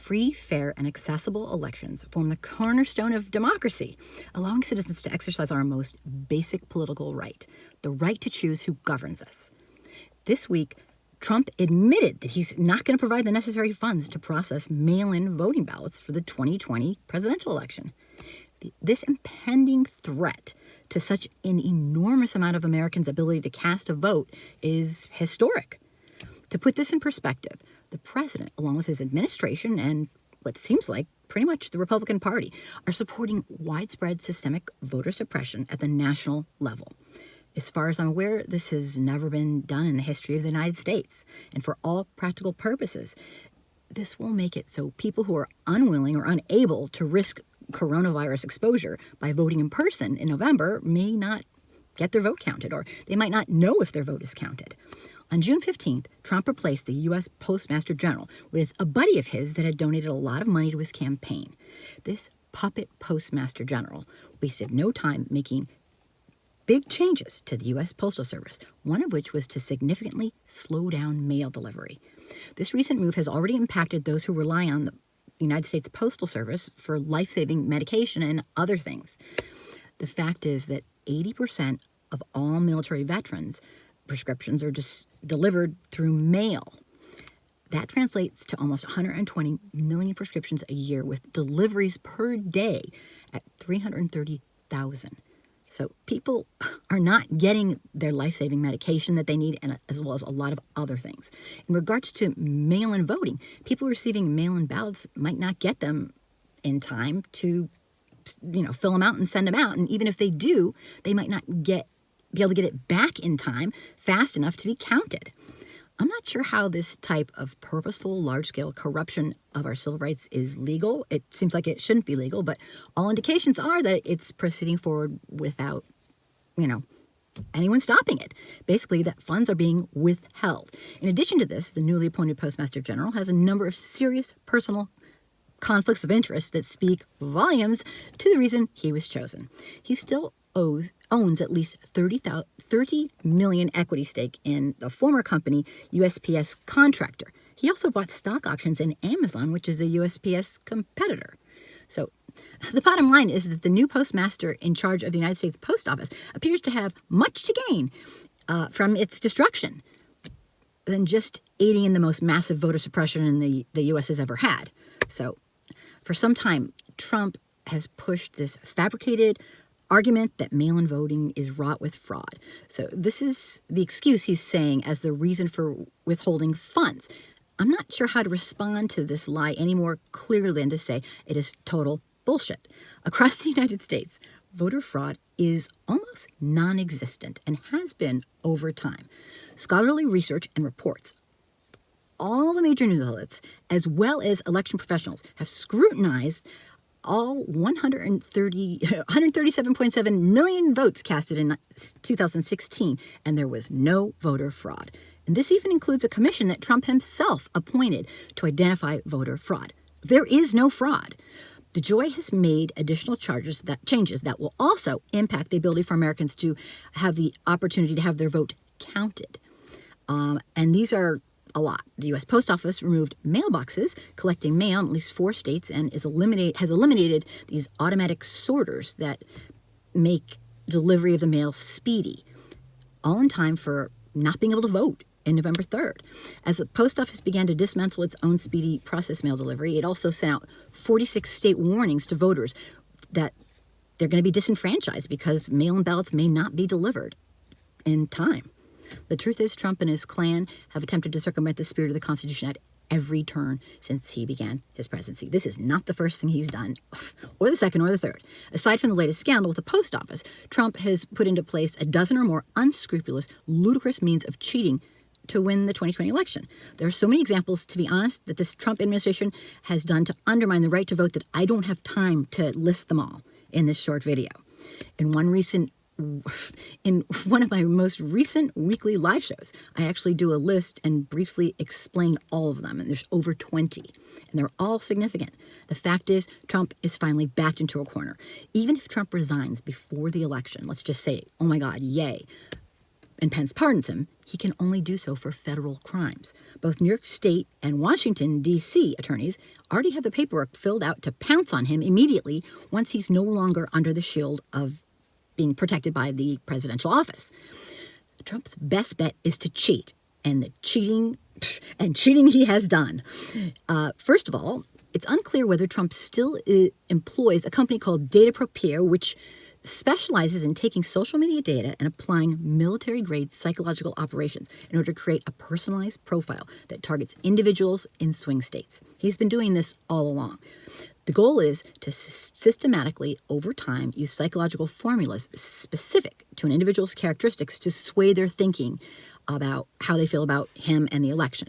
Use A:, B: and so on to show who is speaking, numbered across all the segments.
A: Free, fair, and accessible elections form the cornerstone of democracy, allowing citizens to exercise our most basic political right, the right to choose who governs us. This week, Trump admitted that he's not going to provide the necessary funds to process mail-in voting ballots for the 2020 presidential election. This impending threat to such an enormous amount of Americans' ability to cast a vote is historic. To put this in perspective, the president, along with his administration and what seems like pretty much the Republican Party, are supporting widespread systemic voter suppression at the national level. As far as I'm aware, this has never been done in the history of the United States. And for all practical purposes, this will make it so people who are unwilling or unable to risk coronavirus exposure by voting in person in November may not get their vote counted, or they might not know if their vote is counted. On June 15th, Trump replaced the U.S. Postmaster General with a buddy of his that had donated a lot of money to his campaign. This puppet Postmaster General wasted no time making big changes to the U.S. Postal Service, one of which was to significantly slow down mail delivery. This recent move has already impacted those who rely on the United States Postal Service for life-saving medication and other things. The fact is that 80% of all military veterans' prescriptions are just delivered through mail. That translates to almost 120 million prescriptions a year, with deliveries per day at 330,000. So people are not getting their life-saving medication that they need, and as well as a lot of other things. In regards to mail-in voting, people receiving mail-in ballots might not get them in time to, fill them out and send them out. And even if they do, they might not be able to get it back in time fast enough to be counted. I'm not sure how this type of purposeful, large-scale corruption of our civil rights is legal. It seems like it shouldn't be legal, but all indications are that it's proceeding forward without, anyone stopping it. Basically, that funds are being withheld. In addition to this, the newly appointed Postmaster General has a number of serious personal conflicts of interest that speak volumes to the reason he was chosen. He still owns at least 30 million equity stake in the former company USPS Contractor. He also bought stock options in Amazon, which is a USPS competitor. So the bottom line is that the new postmaster in charge of the United States Post Office appears to have much to gain from its destruction than just aiding in the most massive voter suppression the U.S. has ever had. So for some time, Trump has pushed this fabricated argument that mail-in voting is wrought with fraud. So this is the excuse he's saying as the reason for withholding funds. I'm not sure how to respond to this lie any more clearly than to say it is total bullshit. Across the United States, voter fraud is almost non-existent and has been over time. Scholarly research and reports, all the major news outlets, as well as election professionals, have scrutinized all 137.7 million votes casted in 2016, and there was no voter fraud. And this even includes a commission that Trump himself appointed to identify voter fraud. There is no fraud. DeJoy has made additional changes that will also impact the ability for Americans to have the opportunity to have their vote counted. And these are a lot. The U.S. Post Office removed mailboxes collecting mail in at least 4 states and has eliminated these automatic sorters that make delivery of the mail speedy, all in time for not being able to vote in November 3rd. As the Post Office began to dismantle its own speedy process mail delivery, it also sent out 46 state warnings to voters that they're going to be disenfranchised because mail-in ballots may not be delivered in time. The truth is, Trump and his clan have attempted to circumvent the spirit of the Constitution at every turn since he began his presidency. This is not the first thing he's done, or the second or the third. Aside from the latest scandal with the post office, Trump has put into place a dozen or more unscrupulous, ludicrous means of cheating to win the 2020 election. There are so many examples, to be honest, that this Trump administration has done to undermine the right to vote that I don't have time to list them all in this short video. In one of my most recent weekly live shows, I actually do a list and briefly explain all of them, and there's over 20, and they're all significant. The fact is, Trump is finally backed into a corner. Even if Trump resigns before the election, let's just say, oh my God, yay, and Pence pardons him, he can only do so for federal crimes. Both New York State and Washington, D.C. attorneys already have the paperwork filled out to pounce on him immediately once he's no longer under the shield of being protected by the presidential office. Trump's best bet is to cheat, and the cheating he has done. First of all, it's unclear whether Trump still employs a company called Data Propere, which specializes in taking social media data and applying military-grade psychological operations in order to create a personalized profile that targets individuals in swing states. He's been doing this all along. The goal is to systematically, over time, use psychological formulas specific to an individual's characteristics to sway their thinking about how they feel about him and the election.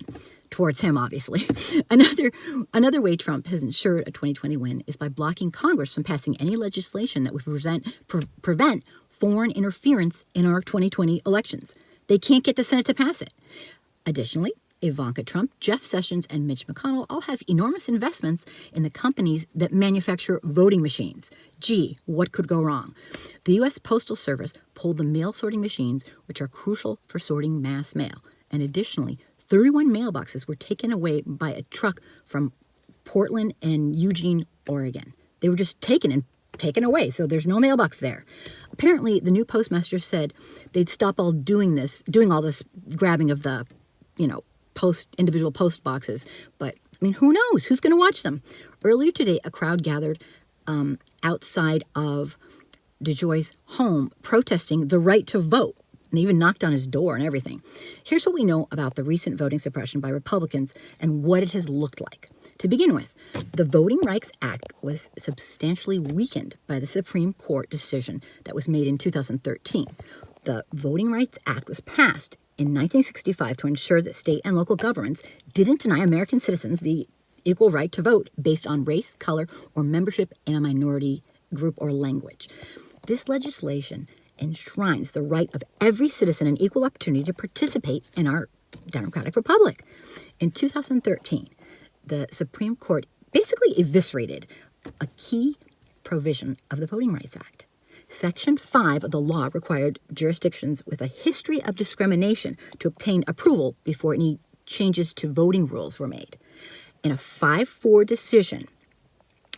A: Towards him, obviously. Another way Trump has ensured a 2020 win is by blocking Congress from passing any legislation that would prevent foreign interference in our 2020 elections. They can't get the Senate to pass it. Additionally, Ivanka Trump, Jeff Sessions, and Mitch McConnell all have enormous investments in the companies that manufacture voting machines. Gee, what could go wrong? The U.S. Postal Service pulled the mail sorting machines, which are crucial for sorting mass mail. And additionally, 31 mailboxes were taken away by a truck from Portland and Eugene, Oregon. They were just taken away, so there's no mailbox there. Apparently, the new postmaster said they'd stop doing all this grabbing of the, individual post boxes. But, who knows? Who's going to watch them? Earlier today, a crowd gathered outside of DeJoy's home protesting the right to vote. And they even knocked on his door and everything. Here's what we know about the recent voting suppression by Republicans and what it has looked like. To begin with, the Voting Rights Act was substantially weakened by the Supreme Court decision that was made in 2013. The Voting Rights Act was passed in 1965 to ensure that state and local governments didn't deny American citizens the equal right to vote based on race, color, or membership in a minority group or language. This legislation enshrines the right of every citizen an equal opportunity to participate in our democratic republic. In 2013, the Supreme Court basically eviscerated a key provision of the Voting Rights Act. Section 5 of the law required jurisdictions with a history of discrimination to obtain approval before any changes to voting rules were made. In a 5-4 decision,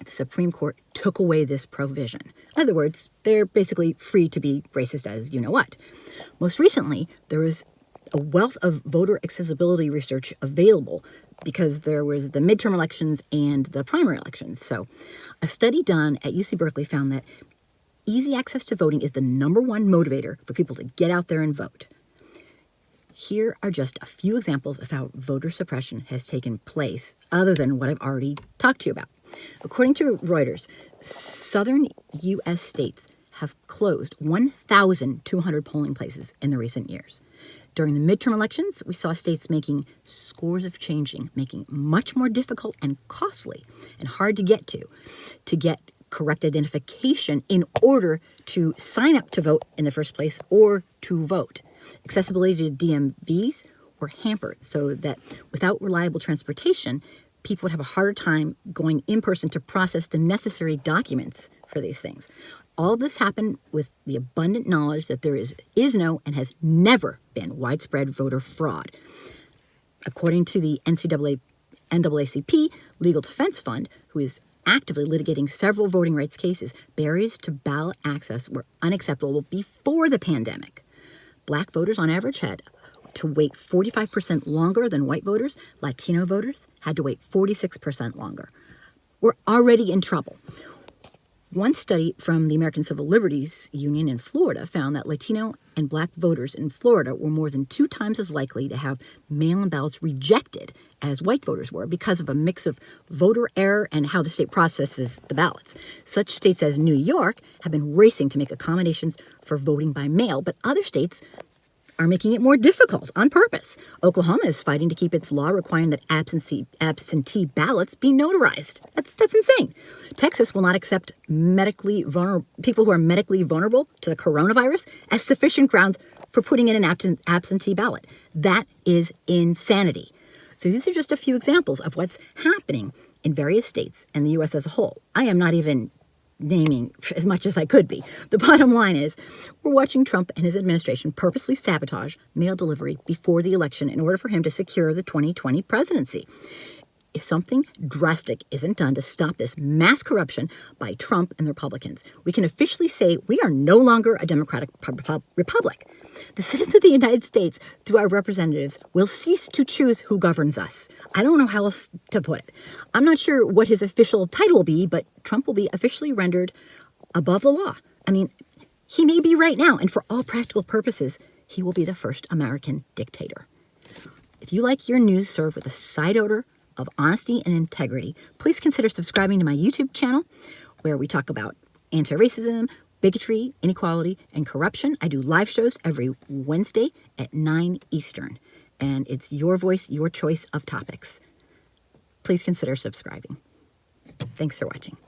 A: the Supreme Court took away this provision. In other words, they're basically free to be racist as you know what. Most recently, there was a wealth of voter accessibility research available because there was the midterm elections and the primary elections. So a study done at UC Berkeley found that easy access to voting is the number one motivator for people to get out there and vote. Here are just a few examples of how voter suppression has taken place, other than what I've already talked to you about. According to Reuters, southern U.S. states have closed 1,200 polling places in the recent years. During the midterm elections, we saw states making scores of changing, making much more difficult and costly and hard to get correct identification in order to sign up to vote in the first place or to vote. Accessibility to DMVs were hampered so that without reliable transportation, people would have a harder time going in person to process the necessary documents for these things. All of this happened with the abundant knowledge that there is no and has never been widespread voter fraud. According to the NAACP Legal Defense Fund, who is actively litigating several voting rights cases, barriers to ballot access were unacceptable before the pandemic. Black voters on average had to wait 45% longer than white voters. Latino voters had to wait 46% longer. We're already in trouble. One study from the American Civil Liberties Union in Florida found that Latino and Black voters in Florida were more than 2 times as likely to have mail-in ballots rejected as white voters were because of a mix of voter error and how the state processes the ballots. Such states as New York have been racing to make accommodations for voting by mail, but other states are making it more difficult on purpose. Oklahoma is fighting to keep its law requiring that absentee ballots be notarized. That's insane. Texas will not accept people who are medically vulnerable to the coronavirus as sufficient grounds for putting in an absentee ballot. That is insanity. So these are just a few examples of what's happening in various states and the U.S. as a whole. I am not even naming as much as I could be. The bottom line is we're watching Trump and his administration purposely sabotage mail delivery before the election in order for him to secure the 2020 presidency. If something drastic isn't done to stop this mass corruption by Trump and the Republicans, we can officially say we are no longer a democratic republic. The citizens of the United States, through our representatives, will cease to choose who governs us. I don't know how else to put it. I'm not sure what his official title will be, but Trump will be officially rendered above the law. I mean, he may be right now, and for all practical purposes, he will be the first American dictator. If you like your news served with a side odor of honesty and integrity, please consider subscribing to my YouTube channel, where we talk about anti-racism, bigotry, inequality, and corruption. I do live shows every Wednesday at 9 Eastern, and it's your voice, your choice of topics. Please consider subscribing. Thanks for watching.